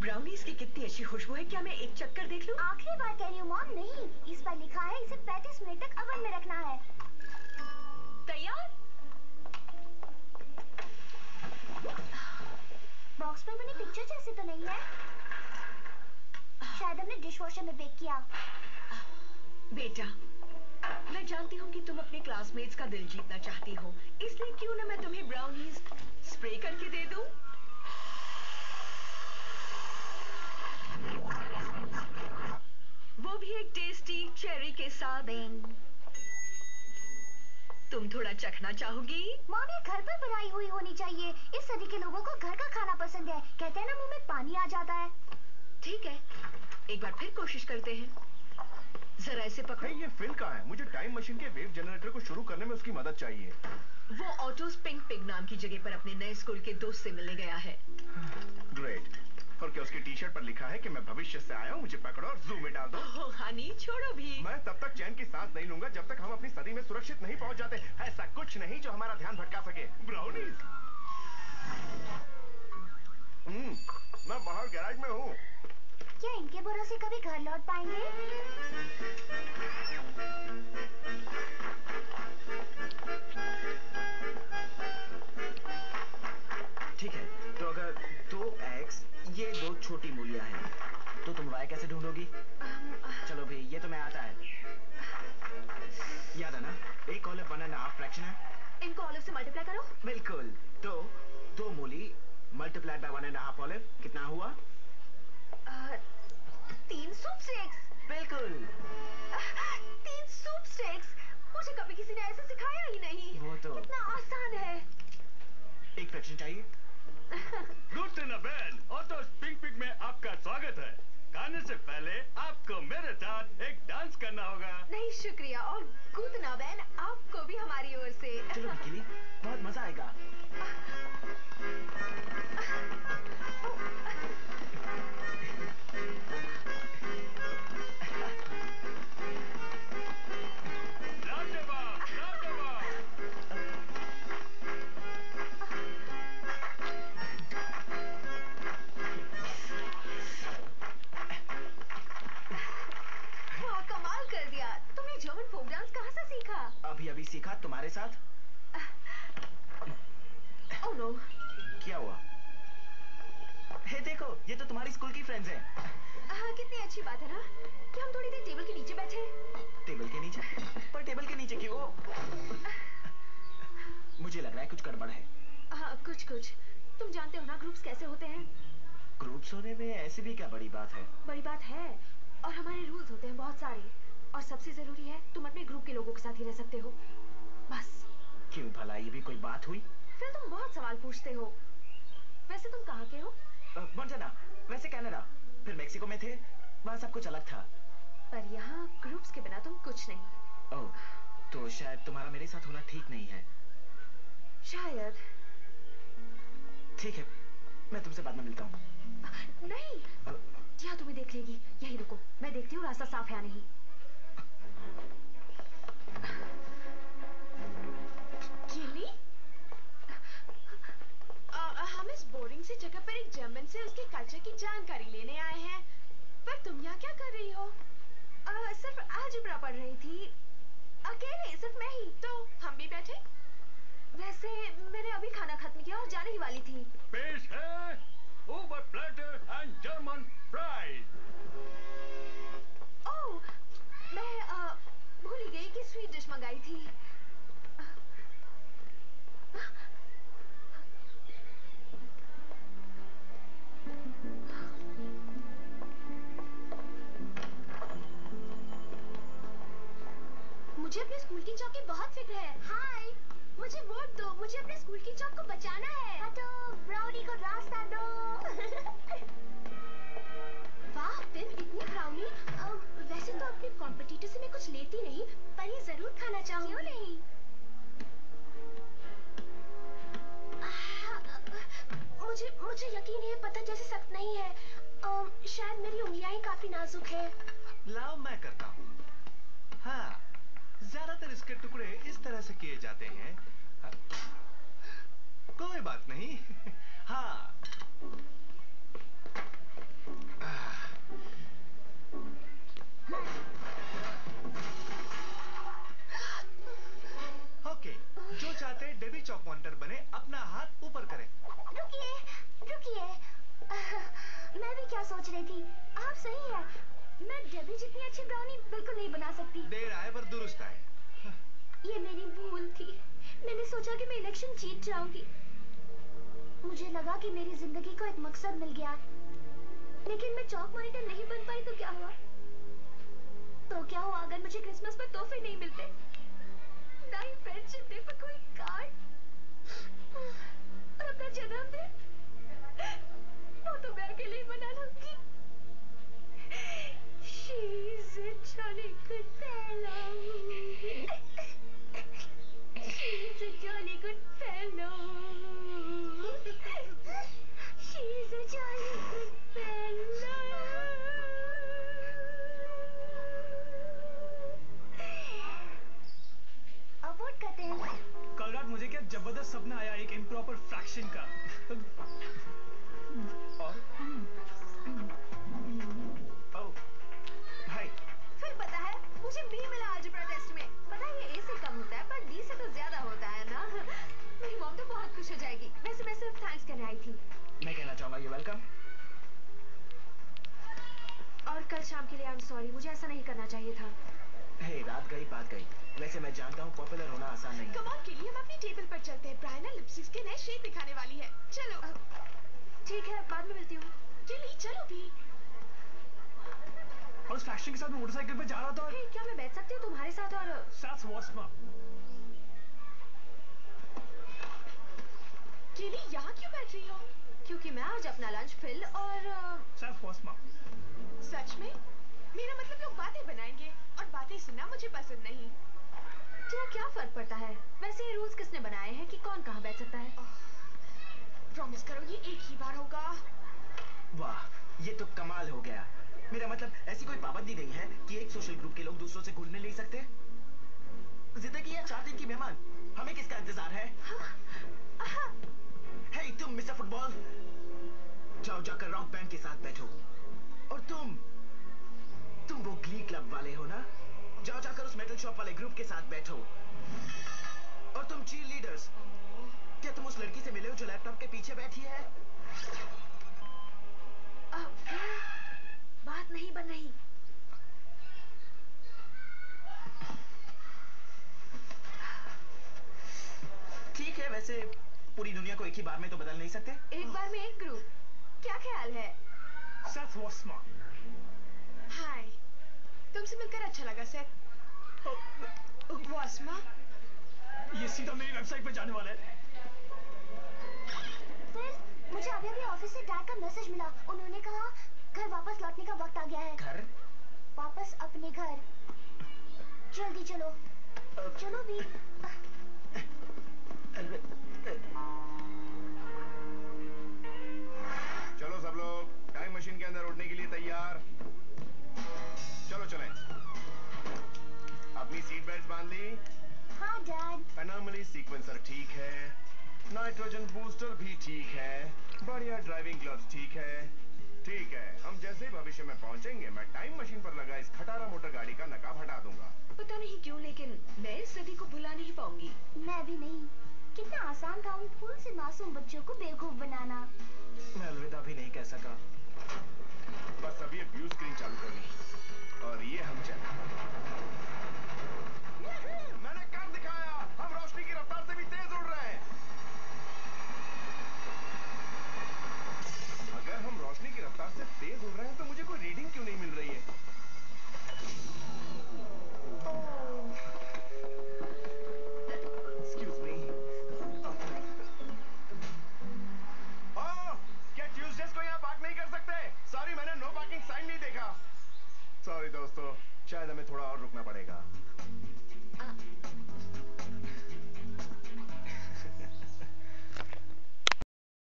Brownies की कितनी अच्छी खुशबू है। क्या मैं एक चक्कर देख लूं? आखिरी बार कह रही हूँ मॉम, नहीं। इस पर लिखा है इसे 35 मिनट तक ओवन में रखना है। तैयार? बॉक्स पर बनी पिक्चर जैसे तो नहीं है। शायद हमने डिशवॉशर में बेक किया। बेटा, मैं जानती हूँ कि तुम अपने क्लासमेट्स का दिल जीतना चाहती हो, इसलिए क्यों ना मैं तुम्हें ब्राउनीज स्प्रे करके दे दूं? वो भी एक टेस्टी चेरी के साथ। तुम थोड़ा चखना चाहोगी? मॉम, ये घर पर बनाई हुई होनी चाहिए। इस सदी के लोगों को घर का खाना पसंद है। कहते हैं ना, मुंह में पानी आ जाता है। ठीक है, एक बार फिर कोशिश करते हैं। जरा इसे पकड़ो। ये फिल कहाँ है? मुझे टाइम मशीन के वेव जनरेटर को शुरू करने में उसकी मदद चाहिए। वो ऑटोस पिंक पिग नाम की जगह पर अपने नए स्कूल के दोस्त से मिलने गया है। ग्रेट। और क्या उसकी टी शर्ट पर लिखा है कि मैं भविष्य से आया हूँ, मुझे पकड़ो और जू में डाल दो? ओह हनी, छोड़ो भी। मैं तब तक चैन की सांस नहीं लूंगा जब तक हम अपनी सदी में सुरक्षित नहीं पहुंच जाते। ऐसा कुछ नहीं जो हमारा ध्यान भटका सके। ब्राउनीज। मैं बाहर गैराज में हूँ। क्या इनके भरोसे कभी घर लौट पाएंगे? ठीक है, तो अगर 2x ये दो छोटी मूलियां हैं, तो तुम y कैसे ढूंढोगी? चलो भाई, ये तुम्हें आता है। याद है ना, एक ऑलिव 1.5 फ्रैक्शन है। इनको ऑलिव से मल्टीप्लाई करो। बिल्कुल। तो 2 मूली मल्टीप्लाइड बाय 1.5 ऑलिव कितना हुआ? 3 सूप स्टिक्स। बिल्कुल। 3 सूप स्टिक्स। मुझे कभी किसी ने ऐसे सिखाया ही नहीं। वो तो कितना आसान है। एक फ्रैक्शन चाहिए। Good Ben, autos pink pig में आपका स्वागत है। खाने से पहले आपको मेरे साथ एक डांस करना होगा। नहीं शुक्रिया, और गुतना बेन, आपको भी हमारी ओर से। चलो बिकिनी, बहुत मजा आएगा। कमाल कर दिया। तुमने जर्मन फोक डांस कहाँ से सीखा? अभी सीखा तुम्हारे साथ। Oh no. क्या हुआ? हे देखो, ये तो तुम्हारी स्कूल की फ्रेंड्स हैं। कितनी अच्छी बात है ना कि हम थोड़ी देर टेबल के नीचे बैठे। टेबल के नीचे? पर टेबल के नीचे क्यों? मुझे लग रहा है कुछ गड़बड़ है। कुछ। तुम जानते हो ना ग्रुप्स कैसे होते हैं। ग्रुप्स होने में ऐसी भी क्या बड़ी बात है? बड़ी बात है, और हमारे रूल्स होते हैं बहुत सारे। और सबसे जरूरी है, तुम अपने ग्रुप के लोगों के साथ ही रह सकते हो, बस। क्यों भला, ये भी कोई बात हुई? फिर तुम बहुत सवाल पूछते हो। वैसे तुम कहाँ के हो? मोंटाना। वैसे कनाडा, फिर मेक्सिको में थे, वहाँ सब कुछ अलग था। पर यहाँ ग्रुप्स के बिना तुम कुछ नहीं। ओह, तो शायद तुम्हारा मेरे साथ होना ठीक नहीं है। शायद। ठीक है, मैं तुमसे बाद में मिलता हूँ। नहीं, टिया तुम्हें देख लेगी। यही रुको, मैं देखती हूँ रास्ता साफ है या नहीं। किली? हम इस बोरिंग सी जगह पर एक जर्मन से उसके कल्चर की जानकारी लेने आए हैं। पर तुम यहाँ क्या कर रही हो? सिर्फ अलजेब्रा पढ़ रही थी। अकेले, सिर्फ मैं ही। तो हम भी बैठे। वैसे मैंने अभी खाना खत्म किया और जाने ही वाली थी। पेश है Uber platter and German fries। ओह, मैं भूल ही गई कि स्वीट डिश मंगाई थी। मुझे अपने स्कूल की चौक की बहुत फिक्र है। हाय, मुझे वोट दो। मुझे अपने स्कूल की चौक को बचाना है। हटो, ब्राउनी को रास्ता दो। वाह बिम, इतनी ब्राउनी। वैसे तो अपने कॉम्पिटिटर से मैं कुछ लेती नहीं, पर ये जरूर खाना चाहूंगी। क्यों नहीं? मुझे यकीन है, पता जैसे सख्त नहीं है। शायद मेरी उंगलियां ही काफी नाजुक है। लाओ मैं करता हूँ। हाँ, ज्यादातर इसके टुकड़े इस तरह से किए जाते हैं। कोई बात नहीं। हाँ, मैं भी क्या सोच रही थी, आप सही है, मैं डेबी जितनी अच्छी ब्राउनी बिल्कुल नहीं बना सकती। देर आए पर दुरुस्त आए। ये मेरी भूल थी, मैंने सोचा कि मैं इलेक्शन जीत जाऊंगी। मुझे लगा कि मेरी जिंदगी को एक मकसद मिल गया, लेकिन मैं चौक मॉनिटर नहीं बन पाई तो क्या हुआ? अगर मुझे क्रिसमस पर तोहफे नहीं मिलते, ना ही फ्रेंडशिप डे पर कोई कार्ड, और अपना जन्मदिन वो तो मैं अकेले ही मना लूंगी। She's a jolly good fellow. She's a jolly good fellow. She's a jolly good fellow. अब वोट करते हैं। कल रात मुझे क्या जबरदस्त सपना आया एक इम्प्रॉपर फ्रैक्शन का। और ओह भाई, फिर पता है मुझे बी मिला अलजेब्रा टेस्ट में। पता है ये ए से कम होता है पर डी से तो ज्यादा होता है ना। मेरी मॉम तो बहुत खुश हो जाएगी। वैसे मैं सिर्फ थैंक्स कहने आई थी। मैं कहना चाहूंगा यू वेलकम। और कल शाम के लिए आई एम सॉरी, मुझे ऐसा नहीं करना चाहिए था। हे, रात गई बात गई। वैसे मैं जानता हूँ पॉपुलर होना आसान नहीं है। कम ऑन केली, हम अपनी टेबल पर चलते हैं। ब्रायना लिपस्टिक्स के नए शेड दिखाने वाली है। चलो। ठीक है, बाद में मिलती हूँ। केली चलो भी। और उस फ्रैक्शन के साथ मैं मोटरसाइकिल पे जा रहा था। हे, क्या मैं बैठ सकती हूँ तुम्हारे साथ? और साथ वॉस्मा। केली यहाँ क्यों बैठ रही हो? क्योंकि मैं आज अपना लंच फिल और साथ वॉस्मा। सच में? मेरा मतलब लोग बातें बनाएंगे और बातें सुनना मुझे पसंद नहीं। क्या फर्क पड़ता है? वैसे ये रूल्स किसने बनाए हैं कि कौन कहाँ बैठ सकता है? प्रॉमिस करो ये एक ही बार होगा। वाह, ये तो कमाल हो गया। मेरा मतलब ऐसी कोई पाबंदी नहीं है कि एक सोशल ग्रुप के लोग दूसरों से घुलने नहीं सकते। जिंदगी है 4 दिन की मेहमान, हमें किसका इंतजार है? हे तुम मिस्टर फुटबॉल, जाओ जाकर रॉक बैंड के साथ बैठो। और तुम वो ग्ली क्लब वाले हो ना, जाओ जाकर उस मेटल शॉप वाले ग्रुप के साथ बैठो। और तुम चीयर लीडर्स, क्या तुम उस लड़की से मिले हो जो लैपटॉप के पीछे बैठी है? बात नहीं बन रही। ठीक है, वैसे पूरी दुनिया को एक ही बार में तो बदल नहीं सकते। एक बार में एक ग्रुप, क्या ख्याल है? साथ वॉस्मा। हाय, तुमसे मिलकर अच्छा लगा सेथ। वॉस्मा? ये सीधा मेरी वेबसाइट पे जाने वाला है। फिर मुझे अभी ऑफिस से डैड का मैसेज मिला। उन्होंने कहा घर वापस लौटने का वक्त आ गया है। घर? वापस अपने घर। जल्दी चलो। चलो भी। चलो सब लोग, टाइम मशीन के अंदर उड़ने के लिए तैयार। चलो चलें। अपनी सीट बेल्ट बांध ली? हाँ डैड। एनॉमली सीक्वेंसर ठीक है, नाइट्रोजन बूस्टर भी ठीक है, बढ़िया ड्राइविंग ग्लव्स ठीक है। ठीक है, हम जैसे ही भविष्य में पहुंचेंगे मैं टाइम मशीन पर लगा इस खटारा मोटर गाड़ी का नकाब हटा दूंगा। पता नहीं क्यों, लेकिन मैं इस सदी को भुला नहीं पाऊंगी। मैं भी नहीं। कितना आसान था उन फूल से मासूम बच्चों को बेवकूफ बनाना। मैं अलविदा भी नहीं कह सका। बस अब ये व्यू स्क्रीन चालू करनी और ये हम चले। मैंने कर दिखाया, हम रोशनी की रफ्तार से भी तेज उड़ रहे हैं। अगर हम रोशनी की रफ्तार से तेज उड़ रहे हैं तो मुझे कोई रीडिंग क्यों नहीं मिल रही है? Excuse me. क्या ट्यूसडेज को यहाँ पार्क नहीं कर सकते? सॉरी, मैंने नो पार्किंग साइन नहीं देखा। सॉरी दोस्तों, शायद हमें थोड़ा और रुकना पड़ेगा।